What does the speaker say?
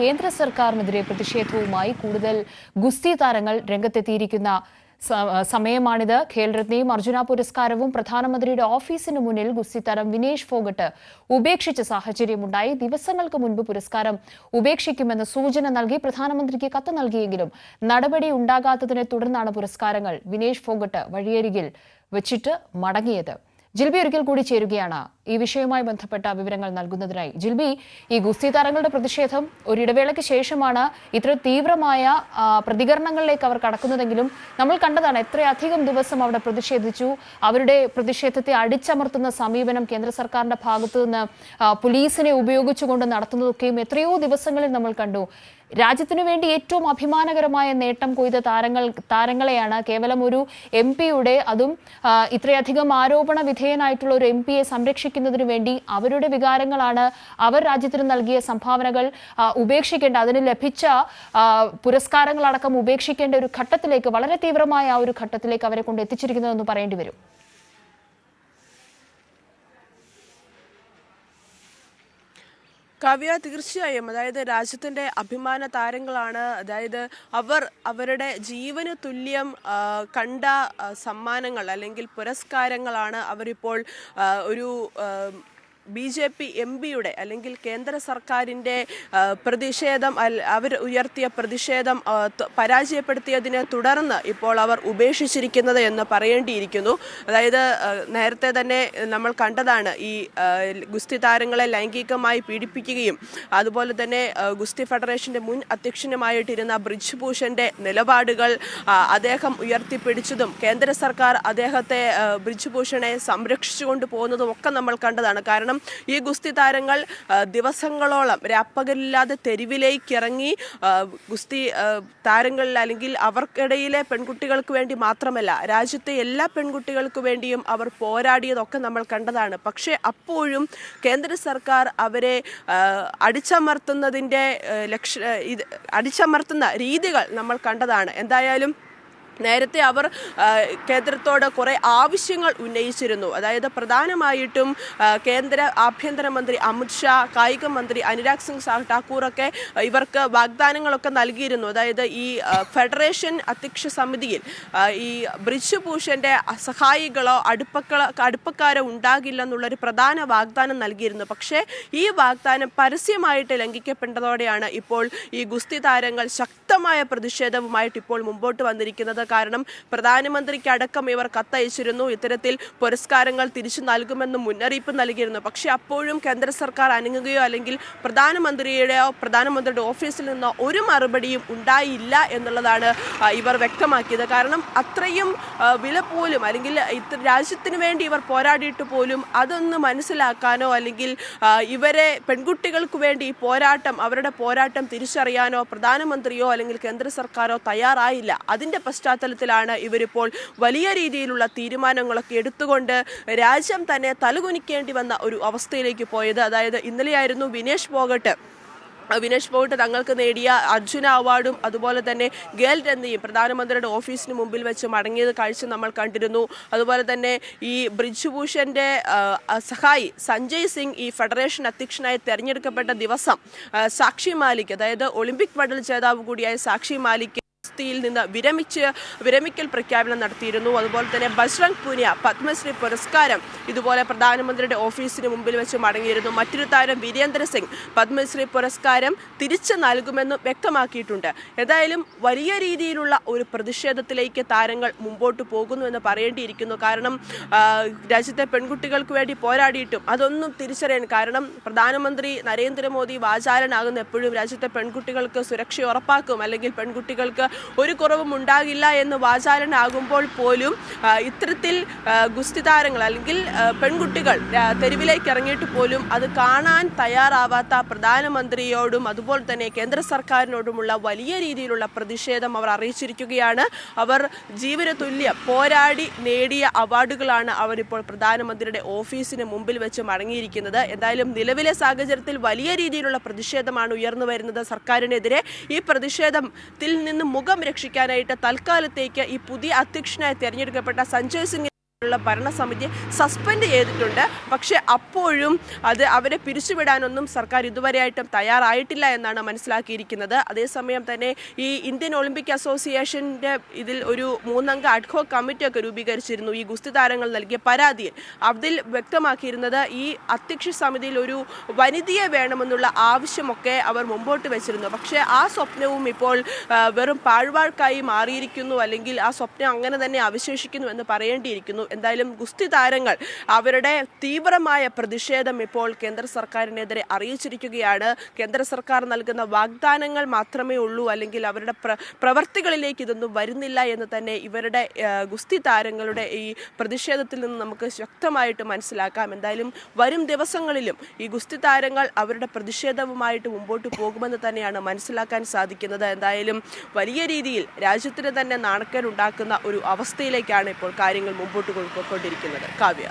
കേന്ദ്ര സർക്കാരിനെതിരെ പ്രതിഷേധവുമായി കൂടുതൽ ഗുസ്തി താരങ്ങൾ രംഗത്തെത്തിയിരിക്കുന്ന സമയമാണിത്. ഖേൽരത്നയും അർജുന പുരസ്കാരവും പ്രധാനമന്ത്രിയുടെ ഓഫീസിന് മുന്നിൽ ഗുസ്തി താരം വിനേഷ് ഫോഗട്ട് ഉപേക്ഷിച്ച സാഹചര്യമുണ്ടായി. ദിവസങ്ങൾക്ക് മുൻപ് പുരസ്കാരം ഉപേക്ഷിക്കുമെന്ന് സൂചന നൽകി പ്രധാനമന്ത്രിക്ക് കത്ത് നൽകിയെങ്കിലും നടപടി ഉണ്ടാകാത്തതിനെ തുടർന്നാണ് പുരസ്കാരങ്ങൾ വിനേഷ് ഫോഗട്ട് വഴിയരികിൽ വെച്ചിട്ട് മടങ്ങിയത്. ജിൽബി ഒരിക്കൽ കൂടി ചേരുകയാണ് ഈ വിഷയവുമായി ബന്ധപ്പെട്ട വിവരങ്ങൾ നൽകുന്നതിനായി. ജിൽബി, ഈ ഗുസ്തി താരങ്ങളുടെ പ്രതിഷേധം ഒരിടവേളയ്ക്ക് ശേഷമാണ് ഇത്ര തീവ്രമായ പ്രതികരണങ്ങളിലേക്ക് അവർ കടക്കുന്നതെങ്കിലും നമ്മൾ കണ്ടതാണ് എത്രയധികം ദിവസം അവിടെ പ്രതിഷേധിച്ചു. അവരുടെ പ്രതിഷേധത്തെ അടിച്ചമർത്തുന്ന സമീപനം കേന്ദ്ര സർക്കാരിന്റെ ഭാഗത്തു നിന്ന് പോലീസിനെ ഉപയോഗിച്ചുകൊണ്ട് നടത്തുന്നതൊക്കെയും എത്രയോ ദിവസങ്ങളിൽ നമ്മൾ കണ്ടു. രാജ്യത്തിനു വേണ്ടി ഏറ്റവും അഭിമാനകരമായ നേട്ടം കൊയ്ത താരങ്ങളെയാണ് കേവലം ഒരു MP-യുടെ, അതും ഇത്രയധികം ആരോപണ വിധേയനായിട്ടുള്ള ഒരു MP-യെ സംരക്ഷിക്കുന്നതിനു വേണ്ടി അവരുടെ വികാരങ്ങളാണ്, അവർ രാജ്യത്തിന് നൽകിയ സംഭാവനകൾ ഉപേക്ഷിക്കേണ്ട, അതിന് ലഭിച്ച പുരസ്കാരങ്ങളടക്കം ഉപേക്ഷിക്കേണ്ട ഒരു ഘട്ടത്തിലേക്ക്, വളരെ തീവ്രമായ ആ ഒരു ഘട്ടത്തിലേക്ക് അവരെ കൊണ്ട് എത്തിച്ചിരിക്കുന്നതെന്ന് പറയേണ്ടി വരും. കാവ്യ, തീർച്ചയായും. അതായത് രാജ്യത്തിൻ്റെ അഭിമാന താരങ്ങളാണ്. അതായത് അവരുടെ ജീവന് തുല്യം കണ്ട സമ്മാനങ്ങൾ അല്ലെങ്കിൽ പുരസ്കാരങ്ങളാണ് അവരിപ്പോൾ ഒരു BJP MP-യുടെ അല്ലെങ്കിൽ കേന്ദ്ര സർക്കാരിൻ്റെ പ്രതിഷേധം, അവർ ഉയർത്തിയ പ്രതിഷേധം പരാജയപ്പെടുത്തിയതിനെ തുടർന്ന് ഇപ്പോൾ അവർ ഉപേക്ഷിച്ചിരിക്കുന്നത് എന്ന് പറയേണ്ടിയിരിക്കുന്നു. അതായത് നേരത്തെ തന്നെ നമ്മൾ കണ്ടതാണ് ഈ ഗുസ്തി താരങ്ങളെ ലൈംഗികമായി പീഡിപ്പിക്കുകയും അതുപോലെ തന്നെ ഗുസ്തി ഫെഡറേഷൻ്റെ മുൻ അധ്യക്ഷനുമായിട്ടിരുന്ന ബ്രിജ്ഭൂഷൻ്റെ നിലപാടുകൾ അദ്ദേഹം ഉയർത്തിപ്പിടിച്ചതും കേന്ദ്ര സർക്കാർ അദ്ദേഹത്തെ ബ്രിജ്ഭൂഷണെ സംരക്ഷിച്ചുകൊണ്ട് പോകുന്നതും ഒക്കെ നമ്മൾ കണ്ടതാണ്. കാരണം ഈ ഗുസ്തി താരങ്ങൾ ദിവസങ്ങളോളം രാപ്പകലില്ലാതെ തെരുവിലേക്ക് ഇറങ്ങി ഗുസ്തി താരങ്ങളിൽ അല്ലെങ്കിൽ അവർക്കിടയിലെ പെൺകുട്ടികൾക്ക് വേണ്ടി മാത്രമല്ല, രാജ്യത്തെ എല്ലാ പെൺകുട്ടികൾക്ക് വേണ്ടിയും അവർ പോരാടിയതൊക്കെ നമ്മൾ കണ്ടതാണ്. പക്ഷേ അപ്പോഴും കേന്ദ്ര സർക്കാർ അവരെ അടിച്ചമർത്തുന്ന രീതികൾ നമ്മൾ കണ്ടതാണ്. എന്തായാലും നേരത്തെ അവർ കേന്ദ്രത്തോട് കുറേ ആവശ്യങ്ങൾ ഉന്നയിച്ചിരുന്നു. അതായത് പ്രധാനമായിട്ടും കേന്ദ്ര ആഭ്യന്തരമന്ത്രി അമിത്ഷാ, കായിക മന്ത്രി അനുരാഗ് സിംഗ് ഠാക്കൂറൊക്കെ ഇവർക്ക് വാഗ്ദാനങ്ങളൊക്കെ നൽകിയിരുന്നു. അതായത് ഈ ഫെഡറേഷൻ അധ്യക്ഷ സമിതിയിൽ ഈ ബ്രിജ്ഭൂഷൻ്റെ സഹായികളോ അടുപ്പക്കാരോ ഉണ്ടാകില്ലെന്നുള്ളൊരു പ്രധാന വാഗ്ദാനം നൽകിയിരുന്നു. പക്ഷേ ഈ വാഗ്ദാനം പരസ്യമായിട്ട് ലംഘിക്കപ്പെട്ടതോടെയാണ് ഇപ്പോൾ ഈ ഗുസ്തി താരങ്ങൾ ശക്തമായ പ്രതിഷേധവുമായിട്ട് ഇപ്പോൾ മുമ്പോട്ട് വന്നിരിക്കുന്നത്. കാരണം പ്രധാനമന്ത്രിക്ക് അടക്കം ഇവർ കത്തയച്ചിരുന്നു, ഇത്തരത്തിൽ പുരസ്കാരങ്ങൾ തിരിച്ചു നൽകുമെന്ന് മുന്നറിയിപ്പ് നൽകിയിരുന്നു. പക്ഷേ അപ്പോഴും കേന്ദ്ര സർക്കാർ അനങ്ങുകയോ അല്ലെങ്കിൽ പ്രധാനമന്ത്രിയുടെ ഓഫീസിൽ നിന്നോ ഒരു മറുപടിയും ഉണ്ടായില്ല എന്നുള്ളതാണ് ഇവർ വ്യക്തമാക്കിയത്. കാരണം അത്രയും വില പോലും അല്ലെങ്കിൽ രാജ്യത്തിന് വേണ്ടി ഇവർ പോരാടിയിട്ട് പോലും അതൊന്ന് മനസ്സിലാക്കാനോ അല്ലെങ്കിൽ ഇവരെ പെൺകുട്ടികൾക്ക് വേണ്ടി അവരുടെ പോരാട്ടം തിരിച്ചറിയാനോ പ്രധാനമന്ത്രിയോ അല്ലെങ്കിൽ കേന്ദ്ര സർക്കാരോ തയ്യാറായില്ല. അതിൻ്റെ പശ്ചാത്തലത്തിലാണ് ഇവരിപ്പോൾ വലിയ രീതിയിലുള്ള തീരുമാനങ്ങളൊക്കെ എടുത്തുകൊണ്ട് രാജ്യം തന്നെ തലകുനിക്കേണ്ടി വന്ന ഒരു അവസ്ഥയിലേക്ക് പോയത്. അതായത് ഇന്നലെയായിരുന്നു വിനേഷ് ഫോഗട്ട് തങ്ങൾക്ക് നേടിയ അർജുന അവാർഡും അതുപോലെ തന്നെ ഖേൽരത്നയും പ്രധാനമന്ത്രിയുടെ ഓഫീസിന് മുമ്പിൽ വെച്ച് മടങ്ങിയത് കാഴ്ച നമ്മൾ കണ്ടിരുന്നു. അതുപോലെ തന്നെ ഈ ബ്രിജ്ഭൂഷൻ്റെ സഹായി സഞ്ജയ് സിംഗ് ഈ ഫെഡറേഷൻ അധ്യക്ഷനായി തെരഞ്ഞെടുക്കപ്പെട്ട ദിവസം സാക്ഷി മാലിക്, അതായത് ഒളിമ്പിക് മെഡൽ ജേതാവ് കൂടിയായ സാക്ഷി മാലിക് ിൽ നിന്ന് വിരമിക്കൽ പ്രഖ്യാപനം നടത്തിയിരുന്നു. അതുപോലെ തന്നെ ബജ്രംഗ് പൂനിയ പത്മശ്രീ പുരസ്കാരം ഇതുപോലെ പ്രധാനമന്ത്രിയുടെ ഓഫീസിന് മുമ്പിൽ വെച്ച് മടങ്ങിയിരുന്നു. മറ്റൊരു താരം വീരേന്ദ്ര സിംഗ് പത്മശ്രീ പുരസ്കാരം തിരിച്ചു നൽകുമെന്ന് വ്യക്തമാക്കിയിട്ടുണ്ട്. ഏതായാലും വലിയ രീതിയിലുള്ള ഒരു പ്രതിഷേധത്തിലേക്ക് താരങ്ങൾ മുമ്പോട്ട് പോകുന്നു എന്ന് പറയേണ്ടിയിരിക്കുന്നു. കാരണം രാജ്യത്തെ പെൺകുട്ടികൾക്ക് വേണ്ടി പോരാടിയിട്ടും അതൊന്നും തിരിച്ചറിയാൻ, കാരണം പ്രധാനമന്ത്രി നരേന്ദ്രമോദി വാചാലനാകുന്ന എപ്പോഴും രാജ്യത്തെ പെൺകുട്ടികൾക്ക് സുരക്ഷ ഉറപ്പാക്കും അല്ലെങ്കിൽ പെൺകുട്ടികൾക്ക് ഒരു കുറവും ഉണ്ടാകില്ല എന്ന് വാചാലനാകുമ്പോൾ പോലും ഇത്തരത്തിൽ ഗുസ്തി താരങ്ങൾ അല്ലെങ്കിൽ പെൺകുട്ടികൾ തെരുവിലേക്ക് ഇറങ്ങിയിട്ട് പോലും അത് കാണാൻ തയ്യാറാവാത്ത പ്രധാനമന്ത്രിയോടും അതുപോലെ തന്നെ കേന്ദ്ര സർക്കാരിനോടുമുള്ള വലിയ രീതിയിലുള്ള പ്രതിഷേധം അവർ അറിയിച്ചിരിക്കുകയാണ്. അവർ ജീവന തുല്യം പോരാടി നേടിയ അവാർഡുകളാണ് അവരിപ്പോൾ പ്രധാനമന്ത്രിയുടെ ഓഫീസിന് മുമ്പിൽ വെച്ച് മടങ്ങിയിരിക്കുന്നത്. എന്തായാലും നിലവിലെ സാഹചര്യത്തിൽ വലിയ രീതിയിലുള്ള പ്രതിഷേധമാണ് ഉയർന്നു വരുന്നത് സർക്കാരിനെതിരെ. ഈ പ്രതിഷേധത്തിൽ നിന്ന് മുഖം രക്ഷിക്കാനായിട്ട് തൽക്കാലത്തേക്ക് ഈ പുതിയ അധ്യക്ഷനായി തെരഞ്ഞെടുക്കപ്പെട്ട സഞ്ജയ് സിംഗ് ഭരണസമിതിയെ സസ്പെൻഡ് ചെയ്തിട്ടുണ്ട്. പക്ഷെ അപ്പോഴും അവരെ പിരിച്ചുവിടാനൊന്നും സർക്കാർ ഇതുവരെയായിട്ടും തയ്യാറായിട്ടില്ല എന്നാണ് മനസ്സിലാക്കിയിരിക്കുന്നത്. അതേസമയം തന്നെ ഈ ഇന്ത്യൻ ഒളിമ്പിക് അസോസിയേഷൻ്റെ ഇതിൽ ഒരു 3 അംഗ അഡ്ഹോക് കമ്മിറ്റിയൊക്കെ രൂപീകരിച്ചിരുന്നു ഈ ഗുസ്തി താരങ്ങൾ നൽകിയ പരാതിയിൽ. അതിൽ വ്യക്തമാക്കിയിരുന്നത് ഈ അധ്യക്ഷ സമിതിയിൽ ഒരു വനിതയെ വേണമെന്നുള്ള ആവശ്യമൊക്കെ അവർ മുമ്പോട്ട് വെച്ചിരുന്നു. പക്ഷേ ആ സ്വപ്നവും ഇപ്പോൾ വെറും പാഴ്വാഴ്ക്കായി മാറിയിരിക്കുന്നു, അല്ലെങ്കിൽ ആ സ്വപ്നം അങ്ങനെ തന്നെ അവശേഷിക്കുന്നു എന്ന് പറയേണ്ടിയിരിക്കുന്നു. എന്തായാലും ഗുസ്തി താരങ്ങൾ അവരുടെ തീവ്രമായ പ്രതിഷേധം ഇപ്പോൾ കേന്ദ്ര സർക്കാരിനെതിരെ അറിയിച്ചിരിക്കുകയാണ്. കേന്ദ്ര സർക്കാർ നൽകുന്ന വാഗ്ദാനങ്ങൾ മാത്രമേ ഉള്ളൂ, അല്ലെങ്കിൽ അവരുടെ പ്രവർത്തികളിലേക്ക് ഇതൊന്നും വരുന്നില്ല എന്ന് തന്നെ ഇവരുടെ ഗുസ്തി താരങ്ങളുടെ ഈ പ്രതിഷേധത്തിൽ നിന്ന് നമുക്ക് ശക്തമായിട്ട് മനസ്സിലാക്കാം. എന്തായാലും വരും ദിവസങ്ങളിലും ഈ ഗുസ്തി താരങ്ങൾ അവരുടെ പ്രതിഷേധവുമായിട്ട് മുമ്പോട്ട് പോകുമെന്ന് തന്നെയാണ് മനസ്സിലാക്കാൻ സാധിക്കുന്നത്. എന്തായാലും വലിയ രീതിയിൽ രാജ്യത്തിന് തന്നെ നാണക്കേടുണ്ടാക്കുന്ന ഒരു അവസ്ഥയിലേക്കാണ് ഇപ്പോൾ കാര്യങ്ങൾ മുമ്പോട്ട് കൊണ്ടിരിക്കുന്നത്. കാവ്യ.